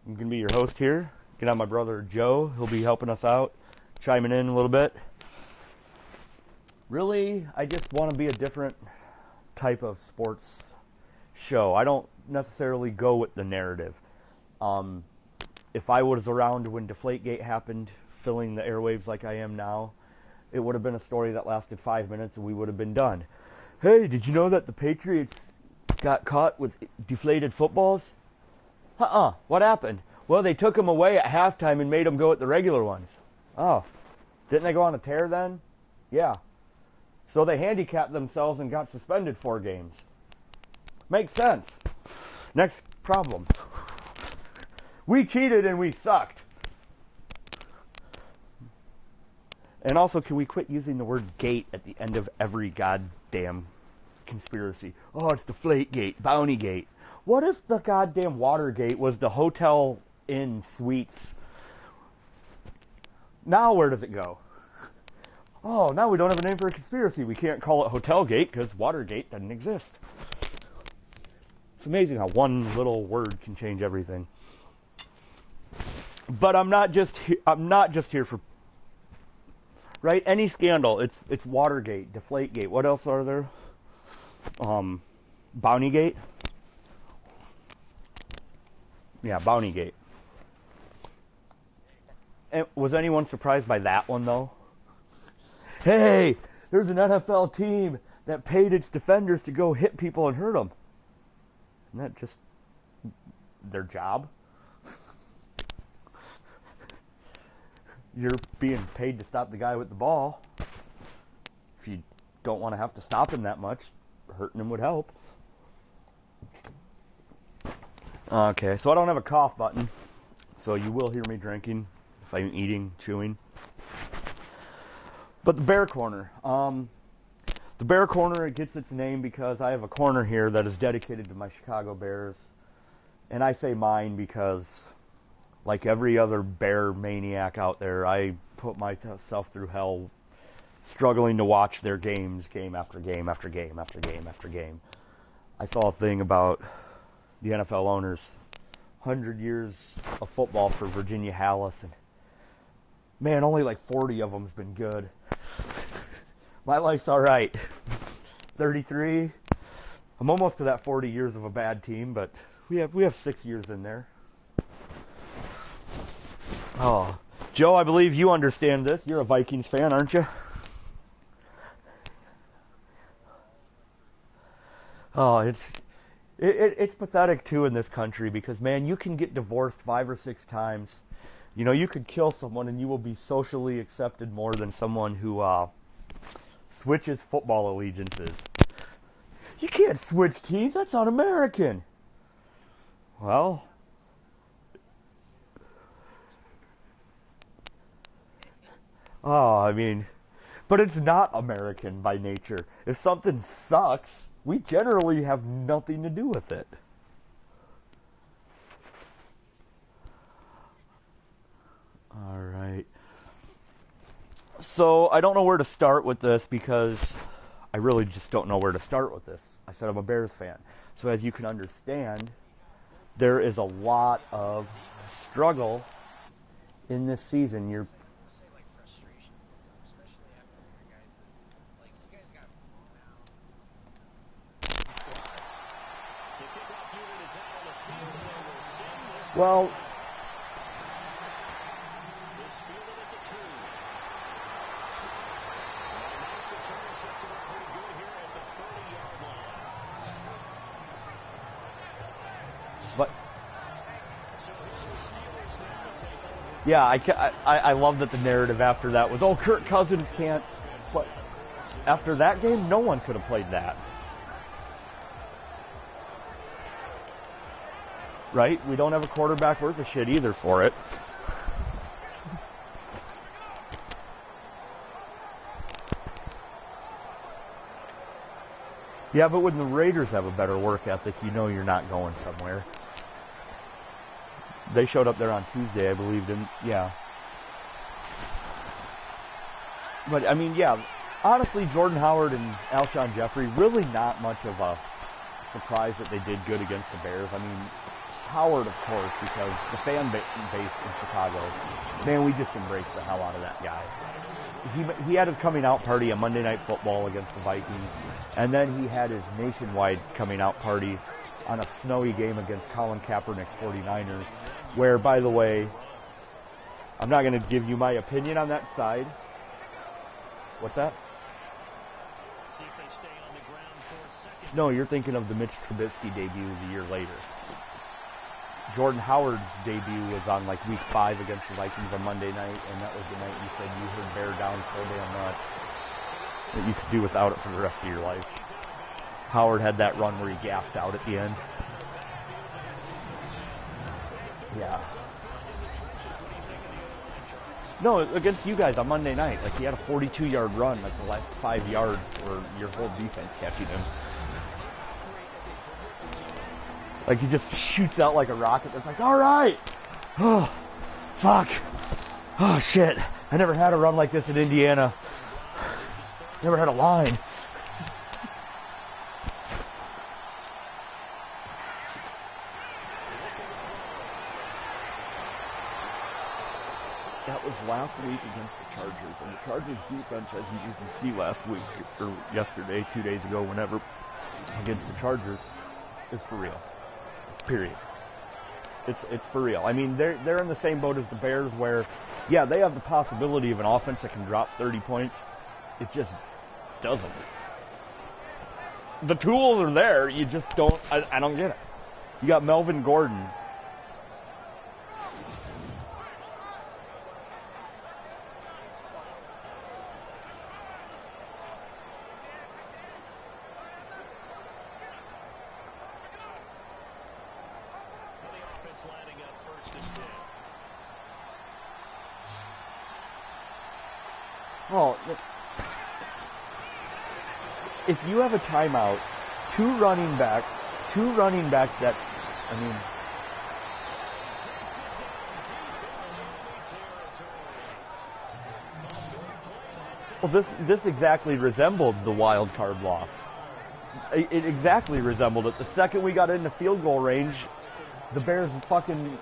I'm going to be your host here. Get on my brother Joe. He'll be helping us out, chiming in a little bit. Really, I just want to be a different type of sports show. I don't necessarily go with the narrative. If I was around when Deflategate happened, filling the airwaves like I am now, it would have been a story that lasted 5 minutes and we would have been done. Hey, did you know that the Patriots got caught with deflated footballs? What happened? Well, they took them away at halftime and made them go at the regular ones. Oh, didn't they go on a tear then? Yeah. So they handicapped themselves and got suspended 4 games. Makes sense. Next problem. We cheated and we sucked. And also, can we quit using the word gate at the end of every goddamn conspiracy? Oh, it's Deflategate, Bountygate. What if the goddamn Watergate was the hotel inn suites? Now where does it go? Oh, now we don't have a name for a conspiracy. We can't call it Hotelgate because Watergate doesn't exist. It's amazing how one little word can change everything. But I'm not just here for right? Any scandal, it's Watergate, Deflategate. What else are there? Bountygate. Yeah, Bountygate. And was anyone surprised by that one though? Hey, there's an NFL team that paid its defenders to go hit people and hurt them. Isn't that just their job? You're being paid to stop the guy with the ball. If you don't want to have to stop him that much, hurting him would help. Okay, so I don't have a cough button, so you will hear me drinking if I'm eating, chewing. But the Beare Corner. The Beare Corner, it gets its name because I have a corner here that is dedicated to my Chicago Bears. And I say mine because, like every other Bear maniac out there, I put myself through hell struggling to watch their games, game after game after game after game after game. I saw a thing about the NFL owners, 100 years of football for Virginia Hallis, and man, only like 40 of them's been good. My life's alright. 33. I'm almost to that 40 years of a bad team, but we have 6 years in there. Oh, Joe, I believe you understand this. You're a Vikings fan, aren't you? Oh, it's pathetic too in this country because, man, you can get divorced 5 or 6 times. You know, you could kill someone and you will be socially accepted more than someone who switches football allegiances. You can't switch teams. That's un-American. Well, I mean, but it's not American by nature. If something sucks, we generally have nothing to do with it. All right. So I don't know where to start with this because I really just don't know where to start with this. I said I'm a Bears fan. So as you can understand, there is a lot of struggle in this season. Well, but yeah, I love that the narrative after that was, oh, Kirk Cousins can't play. After that game, no one could have played that. Right? We don't have a quarterback worth of shit either for it. Yeah, but when the Raiders have a better work ethic, you know you're not going somewhere. They showed up there on Tuesday, I believe, didn't? Yeah. But, I mean, yeah, honestly, Jordan Howard and Alshon Jeffrey, really not much of a surprise that they did good against the Bears. I mean, Howard, of course, because the fan base in Chicago, man, we just embraced the hell out of that guy. He had his coming out party on Monday Night Football against the Vikings, and then he had his nationwide coming out party on a snowy game against Colin Kaepernick's 49ers, where, by the way, I'm not going to give you my opinion on that side. What's that? No, you're thinking of the Mitch Trubisky debut a year later. Jordan Howard's debut was on like week 5 against the Vikings on Monday night, and that was the night you said you heard Beare down so damn much that you could do without it for the rest of your life. Howard had that run where he gapped out at the end. Yeah. No, against you guys on Monday night. Like, he had a 42-yard run, like the last 5 yards for your whole defense catching him. Like, he just shoots out like a rocket. It's like, all right. Oh, fuck. Oh, shit. I never had a run like this in Indiana. Never had a line. That was last week against the Chargers. And the Chargers defense, as you can see last week, or yesterday, 2 days ago, whenever, against the Chargers, is for real. Period. It's for real. I mean, they're in the same boat as the Bears where, yeah, they have the possibility of an offense that can drop 30 points. It just doesn't. The tools are there. You just don't. I don't get it. You got Melvin Gordon. Oh, if you have a timeout, two running backs that, I mean, well, this exactly resembled the wild card loss. It exactly resembled it. The second we got into field goal range, the Bears fucking.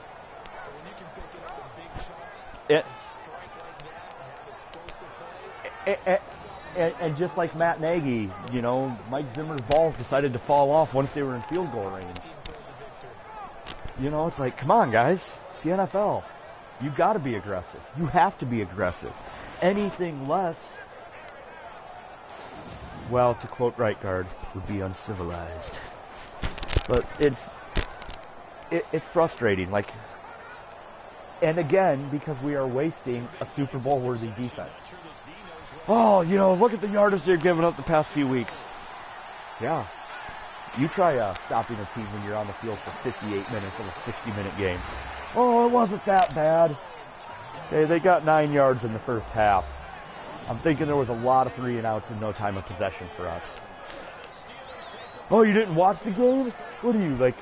And just like Matt Nagy, you know, Mike Zimmer's balls decided to fall off once they were in field goal range. You know, it's like, come on, guys. It's the NFL. You've got to be aggressive. You have to be aggressive. Anything less, well, to quote right guard, would be uncivilized. But it's frustrating. Like, and again, because we are wasting a Super Bowl worthy defense. Oh, you know, look at the yardage they're giving up the past few weeks. Yeah. You try stopping a team when you're on the field for 58 minutes of a 60-minute game. Oh, it wasn't that bad. Hey, they got 9 yards in the first half. I'm thinking there was a lot of 3-and-outs and no time of possession for us. Oh, you didn't watch the game? What are you, like,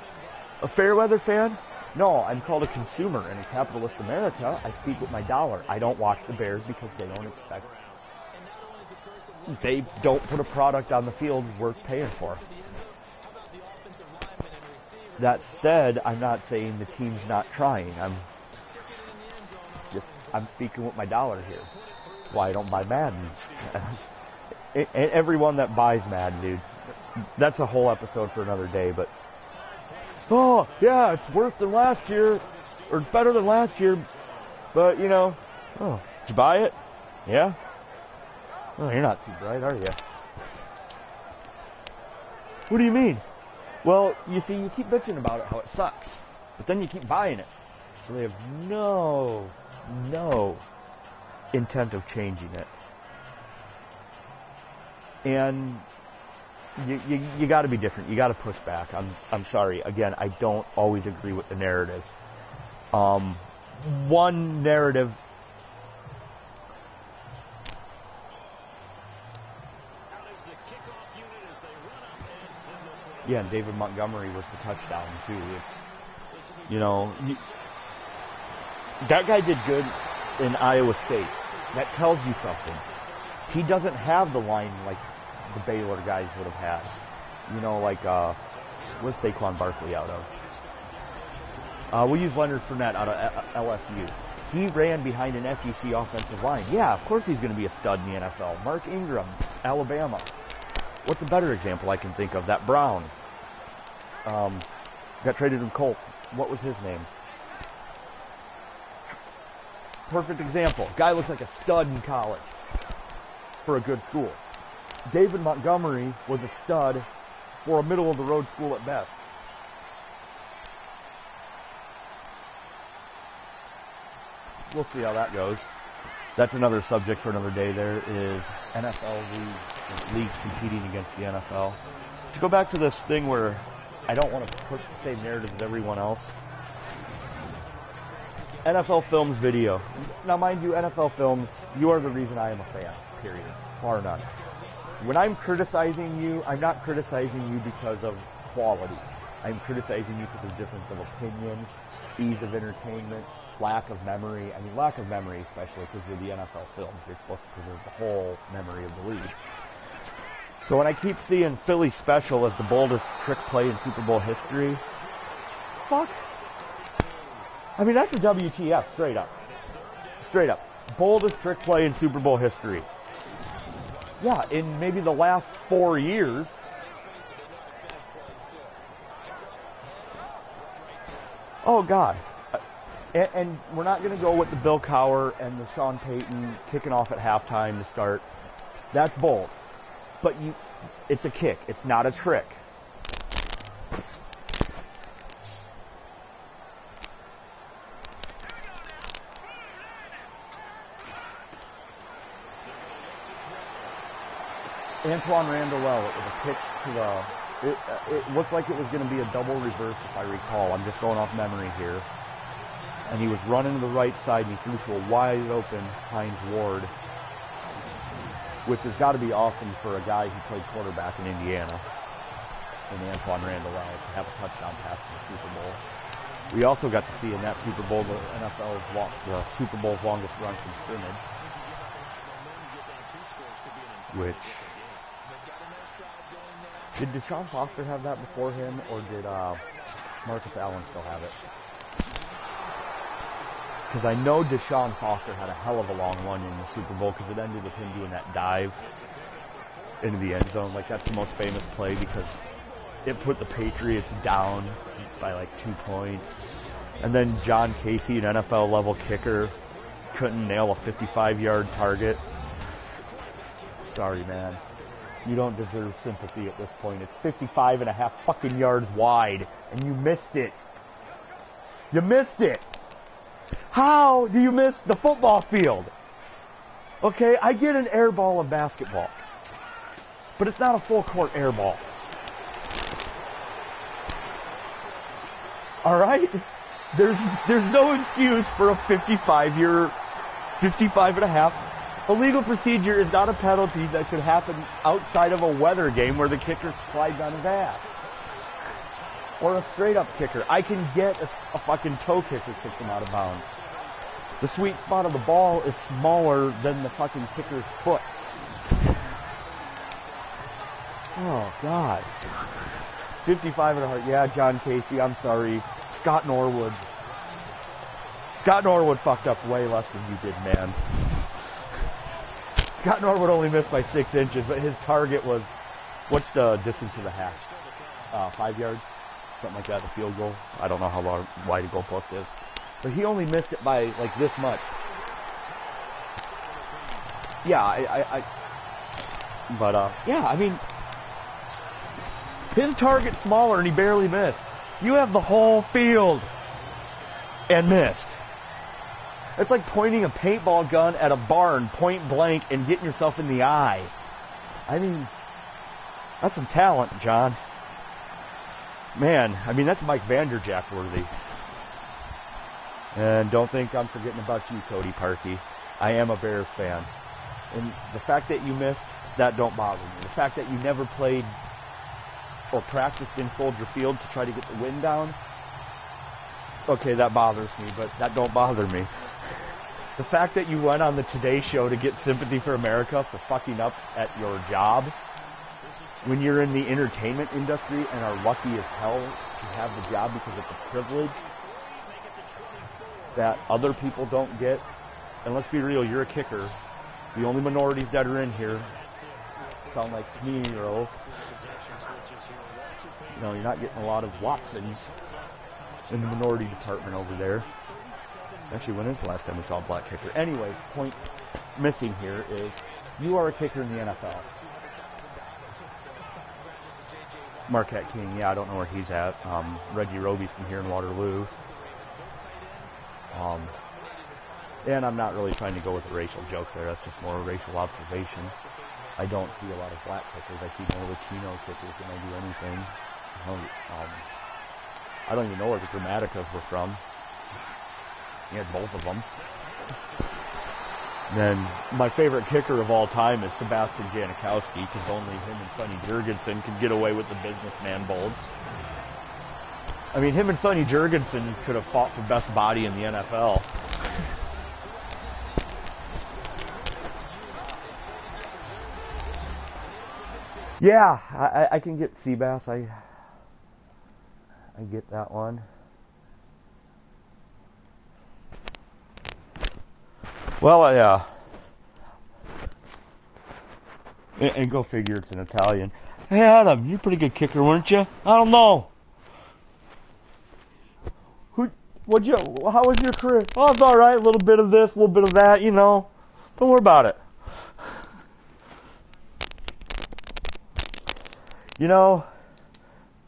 a Fairweather fan? No, I'm called a consumer. In capitalist America, I speak with my dollar. I don't watch the Bears because they don't expect. They don't put a product on the field worth paying for. That said, I'm not saying the team's not trying. I'm speaking with my dollar here. That's why I don't buy Madden. And everyone that buys Madden, dude, that's a whole episode for another day, but oh, yeah, it's worse than last year, or it's better than last year, but, you know, oh, did you buy it? Yeah? Oh, you're not too bright, are you? What do you mean? Well, you see, you keep bitching about it, how it sucks, but then you keep buying it. So they have no intent of changing it. And you got to be different. You got to push back. I'm sorry. Again, I don't always agree with the narrative. One narrative. Yeah, and David Montgomery was the touchdown too. It's, you know, that guy did good in Iowa State. That tells you something. He doesn't have the line like the Baylor guys would have had. You know, like, where's Saquon Barkley out of? We'll use Leonard Fournette out of LSU. He ran behind an SEC offensive line. Yeah, of course he's going to be a stud in the NFL. Mark Ingram, Alabama. What's a better example I can think of? That Brown. Got traded to the Colts. What was his name? Perfect example. Guy looks like a stud in college for a good school. David Montgomery was a stud for a middle-of-the-road school at best. We'll see how that goes. That's another subject for another day. There is NFL leagues competing against the NFL. To go back to this thing where I don't want to put the same narrative as everyone else. NFL Films video. Now, mind you, NFL Films, you are the reason I am a fan, period. Bar none. When I'm criticizing you, I'm not criticizing you because of quality. I'm criticizing you because of difference of opinion, ease of entertainment, lack of memory. I mean, lack of memory, especially because with the NFL Films, they're supposed to preserve the whole memory of the league. So when I keep seeing Philly Special as the boldest trick play in Super Bowl history, fuck. I mean, that's a WTF, straight up. Straight up. Boldest trick play in Super Bowl history. Yeah, in maybe the last 4 years. Oh, God. And we're not going to go with the Bill Cowher and the Sean Payton kicking off at halftime to start. That's bold. But it's a kick. It's not a trick. Antoine Randall, it was a pitch to the... It looked like it was going to be a double reverse, if I recall. I'm just going off memory here. And he was running to the right side, and he threw to a wide-open Hines Ward, which has got to be awesome for a guy who played quarterback in Indiana, and Antoine Randall to have a touchdown pass in the Super Bowl. We also got to see in that Super Bowl the Super Bowl's longest run from scrimmage, which... Did Deshaun Foster have that before him, or did Marcus Allen still have it? Because I know Deshaun Foster had a hell of a long one in the Super Bowl because it ended with him doing that dive into the end zone. Like, that's the most famous play because it put the Patriots down by like 2 points. And then John Casey, an NFL-level kicker, couldn't nail a 55-yard target. Sorry, man. You don't deserve sympathy at this point. It's 55 and a half fucking yards wide, and you missed it. You missed it. How do you miss the football field? Okay, I get an air ball in basketball, but it's not a full court air ball. All right? There's no excuse for a 55 and a half. A legal procedure is not a penalty that should happen outside of a weather game where the kicker slides on his ass. Or a straight-up kicker. I can get a fucking toe kicker kicks him out of bounds. The sweet spot of the ball is smaller than the fucking kicker's foot. Oh, God. 55 and a half. Yeah, John Casey, I'm sorry. Scott Norwood. Scott Norwood fucked up way less than you did, man. Scott Norwood only missed by 6 inches, but his target was, what's the distance to the hash? 5 yards? Something like that, the field goal. I don't know how wide the goalpost is. But he only missed it by, like, this much. Yeah, yeah, I mean, his target's smaller and he barely missed. You have the whole field and missed. It's like pointing a paintball gun at a barn point blank and getting yourself in the eye. I mean, that's some talent, John. Man, I mean, that's Mike Vanderjack worthy. And don't think I'm forgetting about you, Cody Parkey. I am a Bears fan. And the fact that you missed, that don't bother me. The fact that you never played or practiced in Soldier Field to try to get the wind down, okay, that bothers me, but that don't bother me. The fact that you went on the Today Show to get sympathy for America for fucking up at your job when you're in the entertainment industry and are lucky as hell to have the job because it's a privilege, that other people don't get. And let's be real, you're a kicker. The only minorities that are in here sound like to me, you're not getting a lot of Watsons in the minority department over there. Actually, when is the last time we saw a black kicker? Anyway, point missing here is you are a kicker in the NFL. Marquette King, yeah, I don't know where he's at. Reggie Roby's from here in Waterloo. And I'm not really trying to go with a racial joke there. That's just more a racial observation. I don't see a lot of black kickers. I see more Latino kickers than I do anything. I don't even know where the Grammaticas were from. He had both of them. Then my favorite kicker of all time is Sebastian Janikowski, because only him and Sonny Jurgensen can get away with the businessman bolts. I mean, him and Sonny Jurgensen could have fought for best body in the NFL. Yeah, I can get Seabass. I get that one. Well, yeah. And go figure, it's an Italian. Hey, Adam, you're a pretty good kicker, weren't you? I don't know. How was your career? Oh, it's all right. A little bit of this, a little bit of that, Don't worry about it.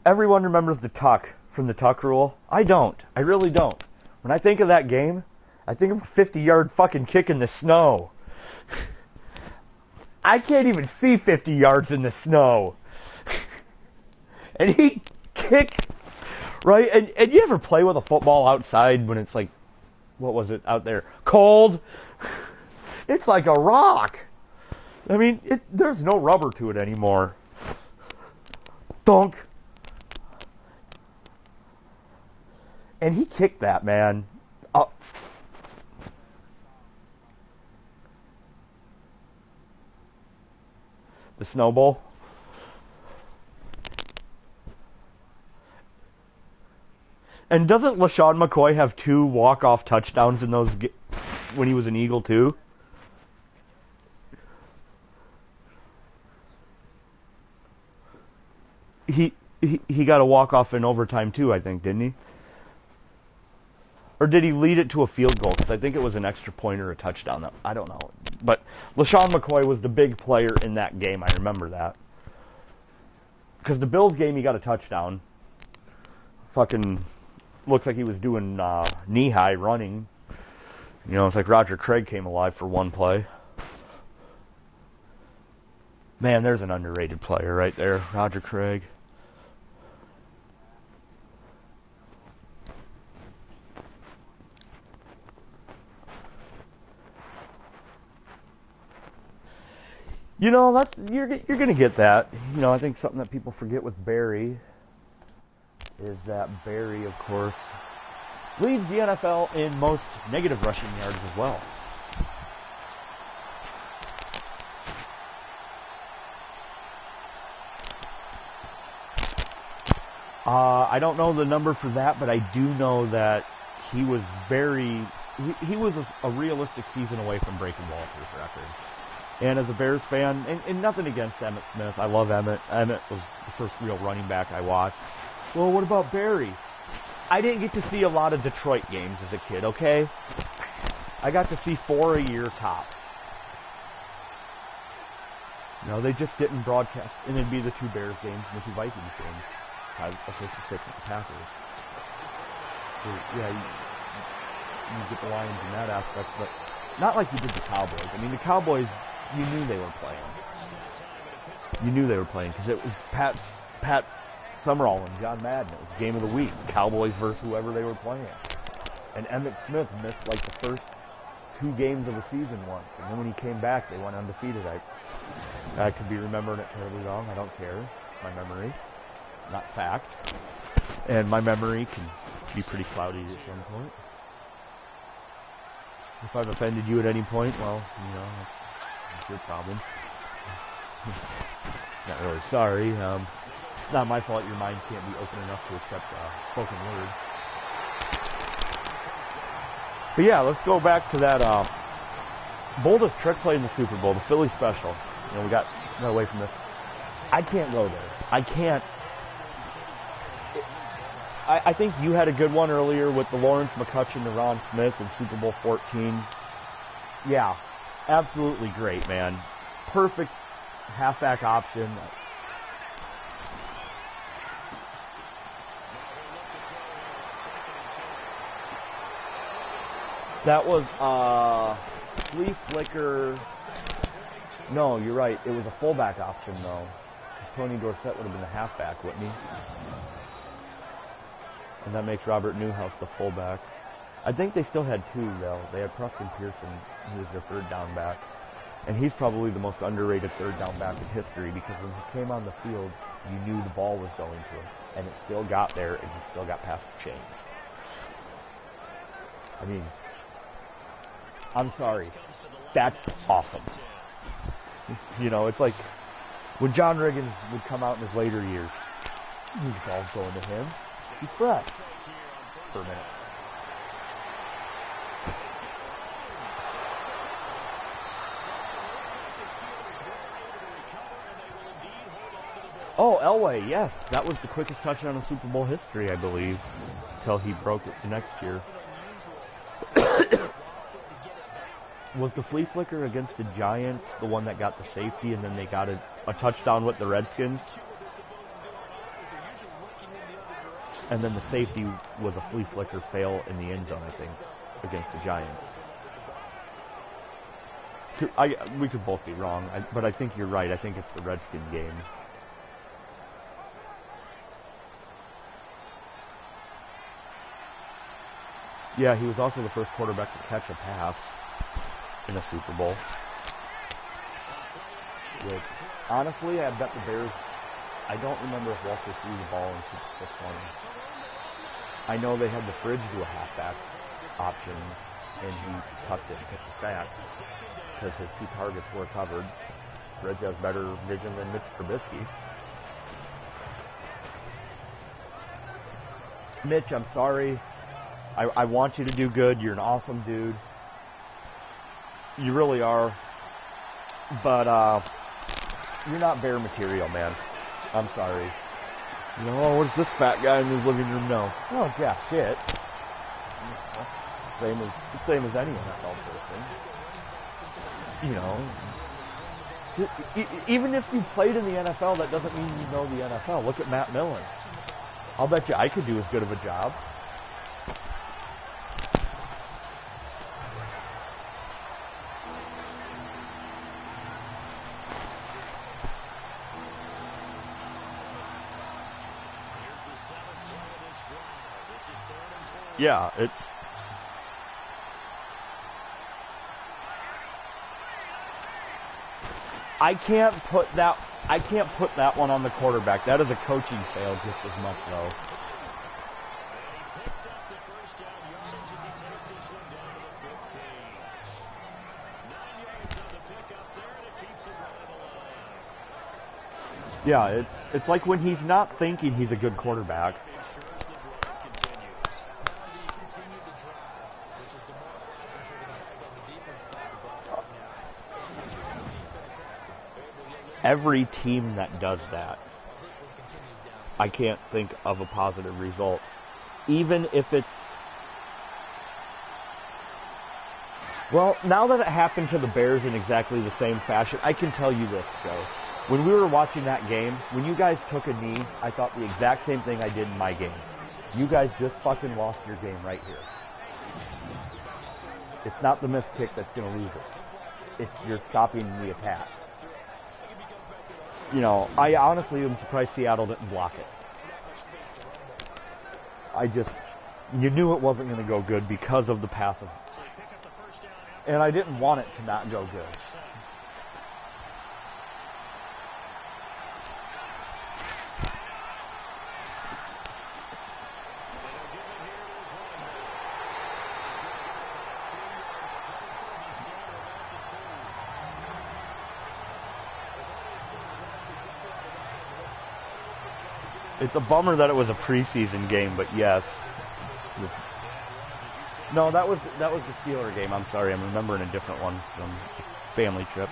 Everyone remembers the tuck from the tuck rule. I don't. I really don't. When I think of that game, I think of a 50-yard fucking kick in the snow. I can't even see 50 yards in the snow. And he kicked, right? And you ever play with a football outside when it's like, what was it out there? Cold? It's like a rock. I mean, there's no rubber to it anymore. Dunk. And he kicked that, man. The snowball. And doesn't LaShawn McCoy have 2 walk-off touchdowns in those when he was an Eagle too? He got a walk-off in overtime too, I think, didn't he? Or did he lead it to a field goal? Because I think it was an extra point or a touchdown. I don't know. But LaShawn McCoy was the big player in that game. I remember that. Because the Bills game, he got a touchdown. Fucking looks like he was doing knee-high running. It's like Roger Craig came alive for one play. Man, there's an underrated player right there. Roger Craig. You're gonna get that. I think something that people forget with Beare is that Beare, of course, leads the NFL in most negative rushing yards as well. I don't know the number for that, but I do know that he was he was a realistic season away from breaking Walter's record. And as a Bears fan, and nothing against Emmitt Smith, I love Emmitt. Emmitt was the first real running back I watched. Well, what about Beare? I didn't get to see a lot of Detroit games as a kid, okay? I got to see 4 a year tops. They just didn't broadcast. And it'd be the 2 Bears games and the 2 Vikings games. I was supposed to 6 at the Packers. So, yeah, you get the Lions in that aspect, but not like you did the Cowboys. I mean, the Cowboys, you knew they were playing. You knew they were playing because it was Pat Summerall and John Madden. It was the game of the week. Cowboys versus whoever they were playing. And Emmitt Smith missed like the first 2 games of the season once. And then when he came back, they went undefeated. I could be remembering it terribly wrong. I don't care. My memory. Not fact. And my memory can be pretty cloudy at some point. If I've offended you at any point, well, that's your problem. Not really sorry. It's not my fault your mind can't be open enough to accept spoken word. But yeah, let's go back to that boldest trick play in the Super Bowl, the Philly special. You know, we got away from this. I can't go there. I can't. I think you had a good one earlier with the Lawrence McCutcheon to Ron Smith in Super Bowl 14. Yeah, absolutely great, man. Perfect halfback option. That was flea flicker. No, you're right. It was a fullback option, though. Tony Dorsett would have been the halfback, wouldn't he? And that makes Robert Newhouse the fullback. I think they still had two, though. They had Preston Pearson, who was their third down back. And he's probably the most underrated third down back in history because when he came on the field, you knew the ball was going to him. And it still got there, and he still got past the chains. I mean, I'm sorry. That's awesome. You know, it's like when John Riggins would come out in his later years. The ball's going to him. He's fresh for a minute. Oh, Elway, yes. That was the quickest touchdown in Super Bowl history, I believe, until he broke it the next year. Was the flea flicker against the Giants the one that got the safety and then they got a touchdown with the Redskins? And then the safety was a flea flicker fail in the end zone, I think, against the Giants. We could both be wrong, but I think you're right. I think it's the Redskin game. Yeah, he was also the first quarterback to catch a pass in a Super Bowl. Which, honestly, I bet the Bears, I don't remember if Walter threw the ball in Super Bowl 20. I know they had the Fridge do a halfback option, and he tucked it and picked the sack because his two targets were covered. Fridge has better vision than Mitch Trubisky. Mitch, I'm sorry. I want you to do good. You're an awesome dude. You really are. But you're not Bear material, man. I'm sorry. You know, oh, what does this fat guy in his living room know? Oh, yeah, shit. Same as any NFL person. You know, even if you played in the NFL, that doesn't mean you know the NFL. Look at Matt Millen. I'll bet you I could do as good of a job. Yeah, it's... I can't put that one on the quarterback. That is a coaching fail just as much, though. Yeah, it's like when he's not thinking he's a good quarterback. Every team that does that, I can't think of a positive result. Even if it's... Well, now that it happened to the Bears in exactly the same fashion, I can tell you this, Joe. When we were watching that game, when you guys took a knee, I thought the exact same thing I did in my game. You guys just fucking lost your game right here. It's not the missed kick that's going to lose it. It's you're stopping the attack. You know, I honestly am surprised Seattle didn't block it. You knew it wasn't going to go good because of the passive. And I didn't want it to not go good. It's a bummer that it was a preseason game, but yes. No, that was the Steeler game. I'm sorry, I'm remembering a different one from a family trip.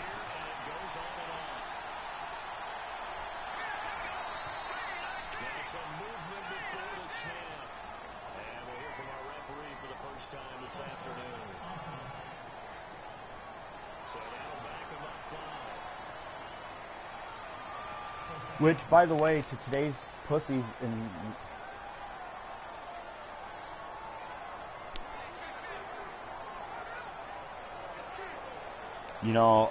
Which, by the way, to today's pussies in... You know,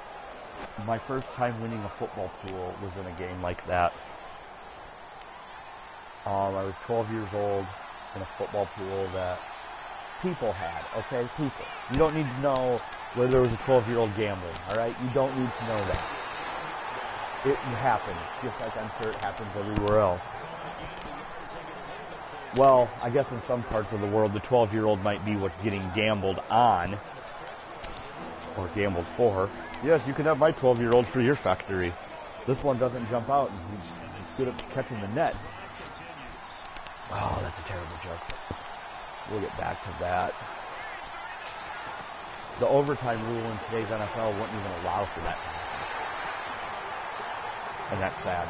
my first time winning a football pool was in a game like that. I was 12 years old in a football pool that people had, okay? People. You don't need to know whether there was a 12-year-old gambling, alright? You don't need to know that. It happens, just like I'm sure it happens everywhere else. Well, I guess in some parts of the world, the 12-year-old might be what's getting gambled on, or gambled for. Yes, you can have my 12-year-old for your factory. This one doesn't jump out, and he's good at catching the net. Oh, that's a terrible joke. We'll get back to that. The overtime rule in today's NFL wouldn't even allow for that. And that's sad.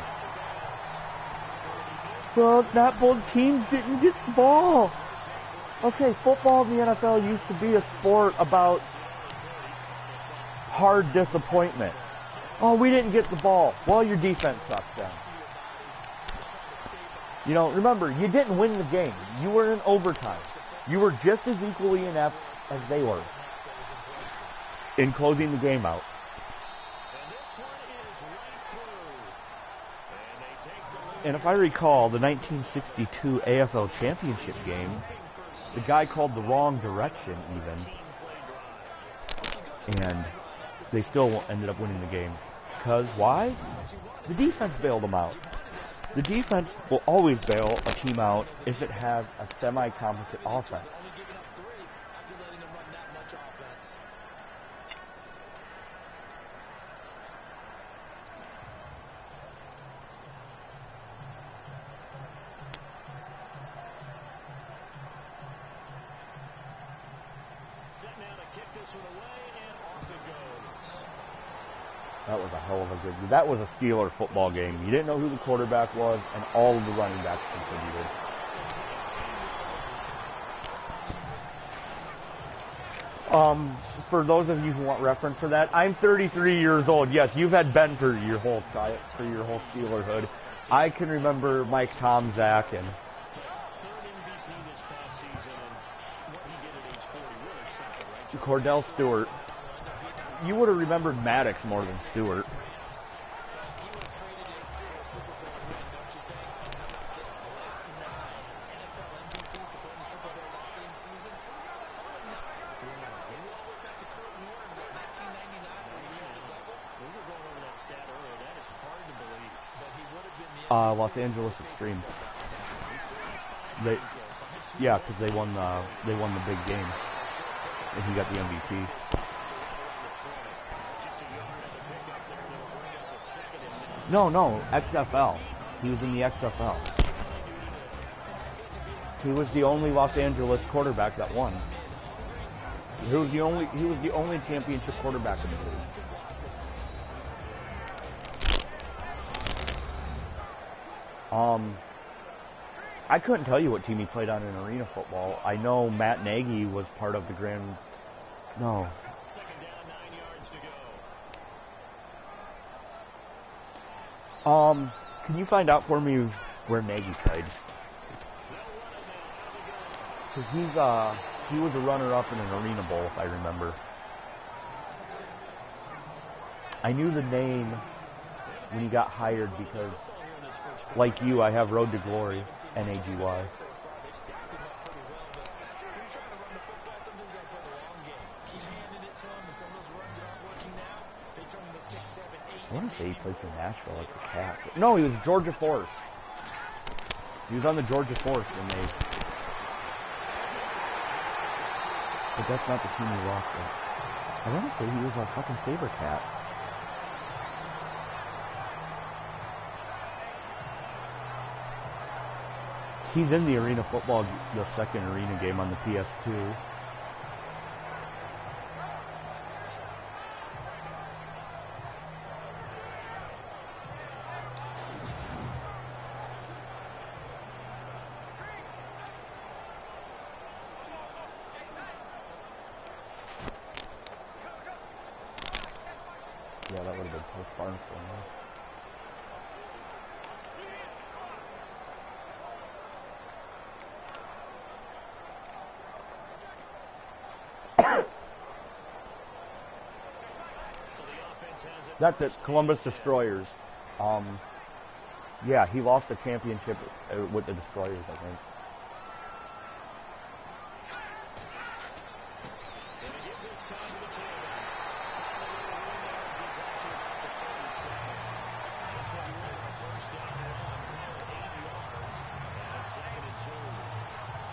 Well, not both teams didn't get the ball. Okay, football in the NFL used to be a sport about hard disappointment. Oh, we didn't get the ball. Well, your defense sucks then. You know, remember, you didn't win the game. You were in overtime. You were just as equally inept as they were in closing the game out. And if I recall, the 1962 AFL Championship game, the guy called the wrong direction even. And they still ended up winning the game. Because, why? The defense bailed them out. The defense will always bail a team out if it has a semi-competent offense. That was a hell of a good game. That was a Steeler football game. You didn't know who the quarterback was, and all of the running backs contributed. For those of you who want reference for that, I'm 33 years old. Yes, you've had Ben for your whole Steelerhood. I can remember Mike Tomczak and Cordell Stewart. You would have remembered Maddox more than Stewart. Los Angeles Extreme. Yeah, because they won the big game, and he got the MVP. No, XFL. He was in the XFL. He was the only Los Angeles quarterback that won. He was the only championship quarterback in the league. I couldn't tell you what team he played on in arena football. I know Matt Nagy was part of the Grand... No. Can you find out for me where Nagy played? Because he was a runner-up in an arena bowl, if I remember. I knew the name when he got hired because, like you, I have Road to Glory, N-A-G-Y. I want to say he played for Nashville, like the Cats. No, he was Georgia Force. He was on the Georgia Force when they... But that's not the team he lost with. I want to say he was our fucking Saber Cat. He's in the arena football, the second arena game on the PS2. this barnstorm is. That's it. Columbus Destroyers. Yeah, he lost the championship with the Destroyers, I think.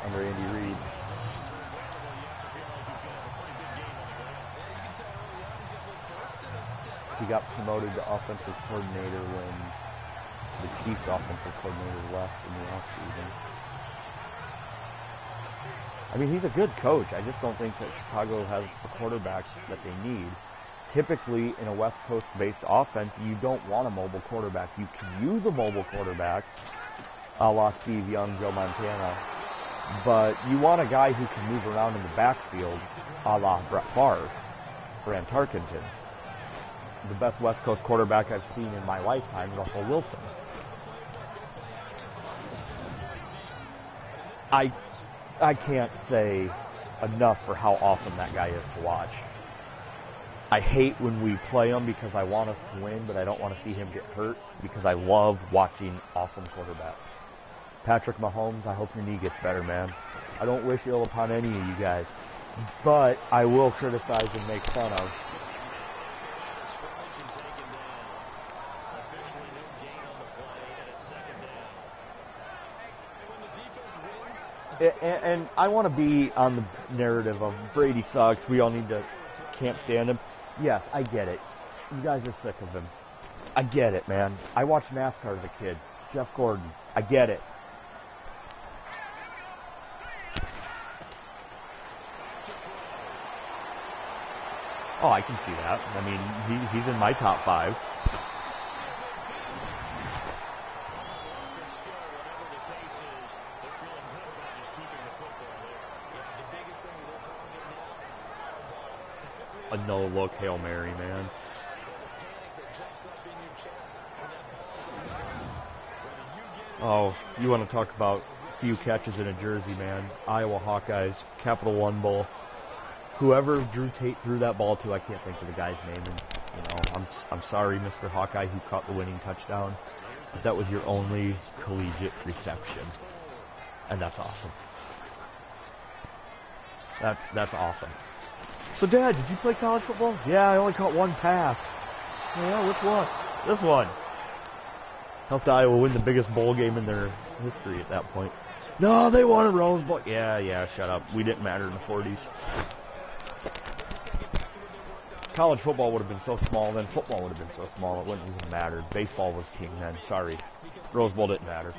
Under Andy Reid. He got promoted to offensive coordinator when the Chiefs offensive coordinator left in the offseason. I mean, he's a good coach. I just don't think that Chicago has the quarterbacks that they need. Typically, in a West Coast-based offense, you don't want a mobile quarterback. You can use a mobile quarterback, a la Steve Young, Joe Montana, but you want a guy who can move around in the backfield, a la Brett Favre, Fran Tarkenton. The best West Coast quarterback I've seen in my lifetime, Russell Wilson. I can't say enough for how awesome that guy is to watch. I hate when we play him because I want us to win, but I don't want to see him get hurt because I love watching awesome quarterbacks. Patrick Mahomes, I hope your knee gets better, man. I don't wish ill upon any of you guys, but I will criticize and make fun of. And I want to be on the narrative of Brady sucks, we all can't stand him. Yes, I get it. You guys are sick of him. I get it, man. I watched NASCAR as a kid. Jeff Gordon. I get it. Oh, I can see that. I mean, he's in my top 5. A no-look Hail Mary, man. Oh, you want to talk about a few catches in a jersey, man. Iowa Hawkeyes, Capital One Bowl. Whoever Drew Tate threw that ball to, I can't think of the guy's name. And, I'm sorry, Mr. Hawkeye, who caught the winning touchdown. But that was your only collegiate reception. And that's awesome. That's awesome. So, Dad, did you play college football? Yeah, I only caught one pass. Yeah, which one? This one. Helped Iowa win the biggest bowl game in their history at that point. No, they won a Rose Bowl. Yeah, shut up. We didn't matter in the 40s. College football would have been so small then. Football would have been so small it wouldn't even matter. Baseball was king then. Sorry. Rose Bowl didn't matter.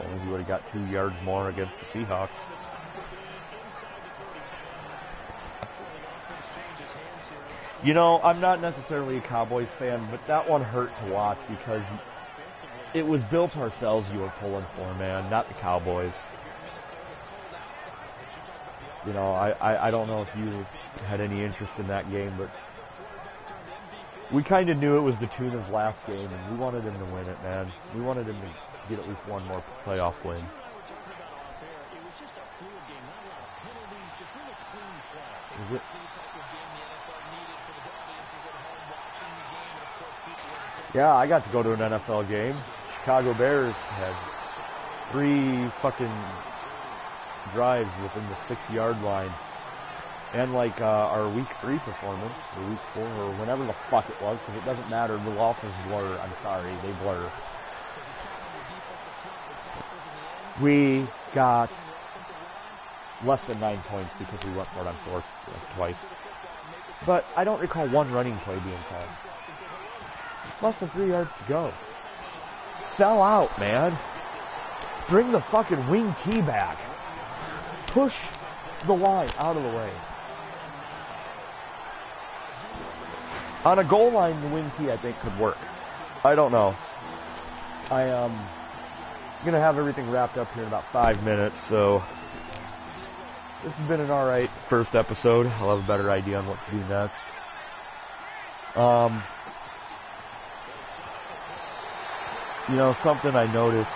Only he would have got 2 yards more against the Seahawks. You know, I'm not necessarily a Cowboys fan, but that one hurt to watch because it was Bill Parcells you were pulling for, man, not the Cowboys. You know, I don't know if you had any interest in that game, but we kind of knew it was the Tuna's last game, and we wanted him to win it, man. We wanted him to get at least one more playoff win. Is it? Yeah, I got to go to an NFL game. Chicago Bears had 3 fucking drives within the 6-yard line. And like our week 3 performance, or week 4, or whenever the fuck it was, because it doesn't matter, the losses blur. I'm sorry, they blur. We got less than 9 points because we went for it on 4th like twice. But I don't recall one running play being called. Less than 3 yards to go. Sell out, man. Bring the fucking wing tee back. Push the line out of the way. On a goal line, the wing tee, I think, could work. I don't know. I gonna have everything wrapped up here in about 5 minutes, so this has been an alright first episode. I'll have a better idea on what to do next. You know, something I noticed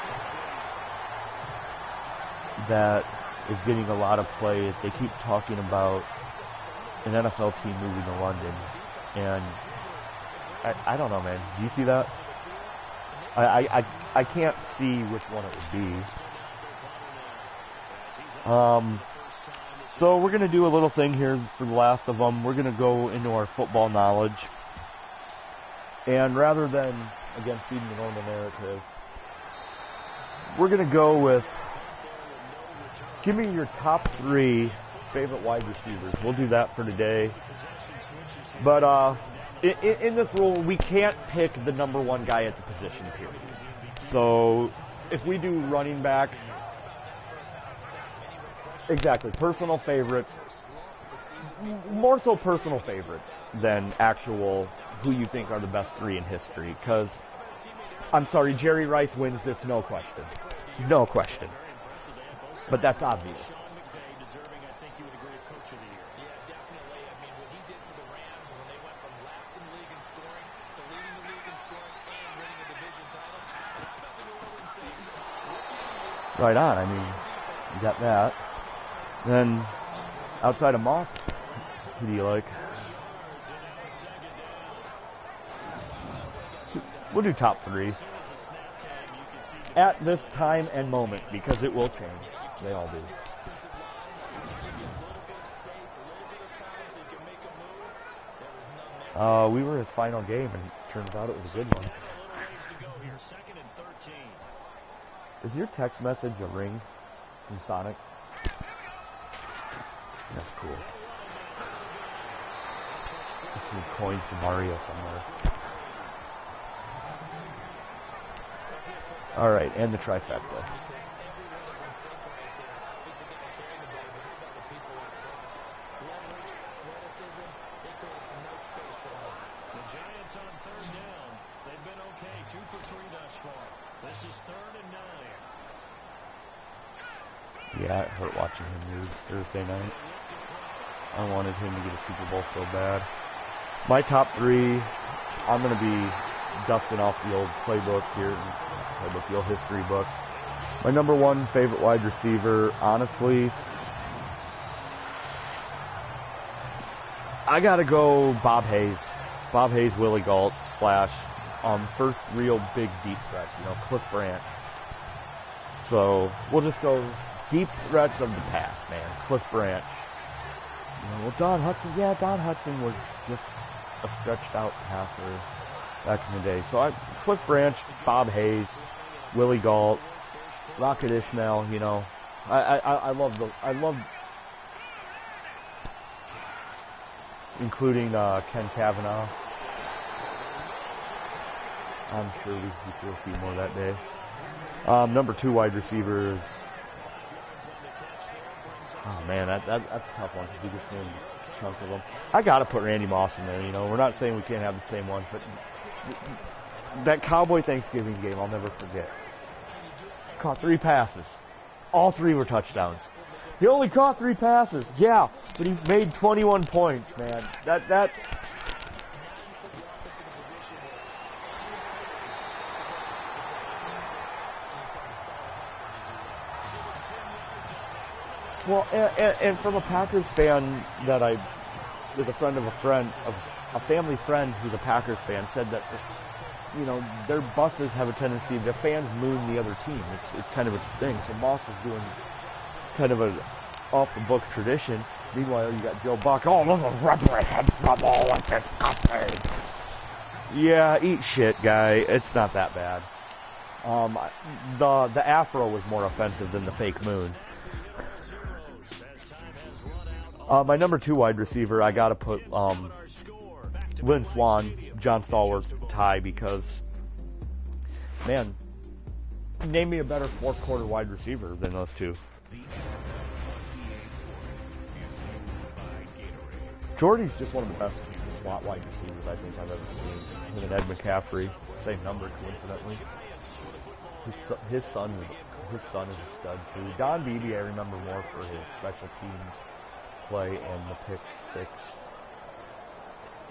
that is getting a lot of play is they keep talking about an NFL team moving to London, and I don't know, man. Do you see that? I can't see which one it would be. So we're going to do a little thing here for the last of them. We're going to go into our football knowledge. And rather than, again, feeding the normal narrative, we're going to go with, give me your top 3 favorite wide receivers. We'll do that for today. But in this rule, we can't pick the number 1 guy at the position, period. So if we do running back, exactly, personal favorites, more so personal favorites than actual who you think are the best 3 in history. Because, I'm sorry, Jerry Rice wins this, no question. No question. But that's obvious. Right on, I mean, you got that. Then, outside of Moss, who do you like? We'll do top 3. At this time and moment, because it will change. They all do. We were his final game, and it turns out it was a good one. Is your text message a ring from Sonic? That's cool. Some coin from Mario somewhere. Alright, and the trifecta. Yeah, it hurt watching him lose Thursday night. I wanted him to get a Super Bowl so bad. My top 3, I'm going to be dusting off the old playbook here, the old history book. My number 1 favorite wide receiver, honestly, I got to go Bob Hayes. Bob Hayes, Willie Gault, / first real big deep threat, Cliff Branch. So we'll just go deep threats of the past, man. Cliff Branch. Well, Don Hudson was just a stretched out passer back in the day. So Cliff Branch, Bob Hayes, Willie Gault, Rocket Ishmael, I love including Ken Kavanaugh. I'm sure we threw a few more that day. Number 2 wide receivers. Oh man, that's a tough one because we just named a chunk of them. I gotta put Randy Moss in there. We're not saying we can't have the same one, but that Cowboy Thanksgiving game, I'll never forget. Caught 3 passes. All 3 were touchdowns. He only caught 3 passes. Yeah, but he made 21 points, man. That. Well, and from a Packers fan that with a friend of a family friend who's a Packers fan, said that their buses have a tendency, the fans moon the other team. It's kind of a thing. So Moss is doing kind of an off-the-book tradition. Meanwhile, you got Joe Buck. Oh, this is reprehensible. It's disgusting. Yeah, eat shit, guy. It's not that bad. The afro was more offensive than the fake moon. My number 2 wide receiver, I gotta put Lynn Swann, John Stallworth tie, because, man, name me a better fourth quarter wide receiver than those 2. Jordy's just one of the best slot wide receivers I think I've ever seen. Him and Ed McCaffrey, same number coincidentally. His son is a stud too. Don Beebe, I remember more for his special teams play and the pick six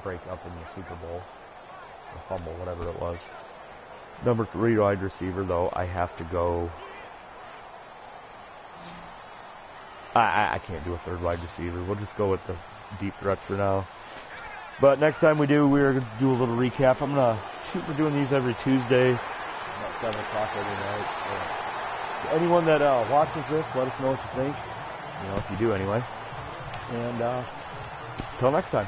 break up in the Super Bowl, or fumble, whatever it was. Number 3 wide receiver, though, I have to go. I can't do a third wide receiver. We'll just go with the deep threats for now. But next time we're going to do a little recap. I'm going to shoot. We're doing these every Tuesday, about 7 o'clock every night. So anyone that watches this, let us know what you think. If you do anyway. And until next time.